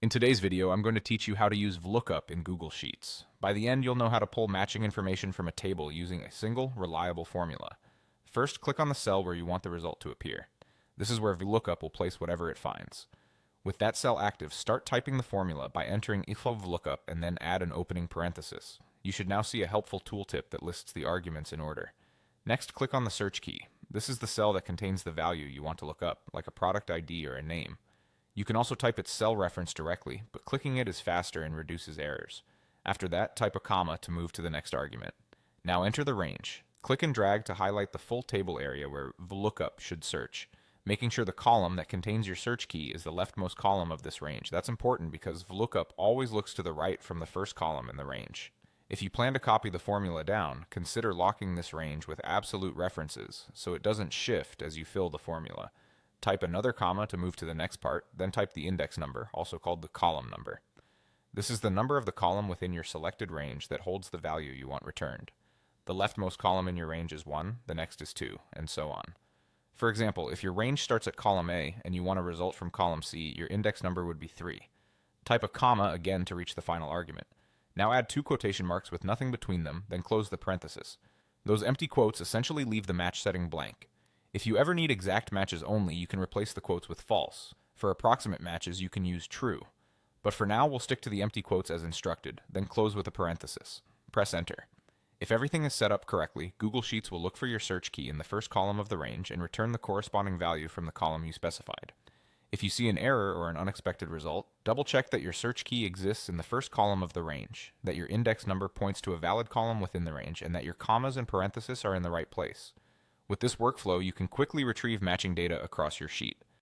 In today's video, I'm going to teach you how to use VLOOKUP in Google Sheets. By the end, you'll know how to pull matching information from a table using a single, reliable formula. First, click on the cell where you want the result to appear. This is where VLOOKUP will place whatever it finds. With that cell active, start typing the formula by entering xlookup and then add an opening parenthesis. You should now see a helpful tooltip that lists the arguments in order. Next, click on the search key. This is the cell that contains the value you want to look up, like a product ID or a name. You can also type its cell reference directly, but clicking it is faster and reduces errors. After that, type a comma to move to the next argument. Now enter the range. Click and drag to highlight the full table area where VLOOKUP should search, making sure the column that contains your search key is the leftmost column of this range. That's important because VLOOKUP always looks to the right from the first column in the range. If you plan to copy the formula down, consider locking this range with absolute references so it doesn't shift as you fill the formula. Type another comma to move to the next part, then type the index number, also called the column number. This is the number of the column within your selected range that holds the value you want returned. The leftmost column in your range is 1, the next is 2, and so on. For example, if your range starts at column A and you want a result from column C, your index number would be 3. Type a comma again to reach the final argument. Now add 2 quotation marks with nothing between them, then close the parenthesis. Those empty quotes essentially leave the match setting blank. If you ever need exact matches only, you can replace the quotes with false. For approximate matches, you can use true. But for now, we'll stick to the empty quotes as instructed, then close with a parenthesis. Press enter. If everything is set up correctly, Google Sheets will look for your search key in the first column of the range and return the corresponding value from the column you specified. If you see an error or an unexpected result, double-check that your search key exists in the first column of the range, that your index number points to a valid column within the range, and that your commas and parentheses are in the right place. With this workflow, you can quickly retrieve matching data across your sheet.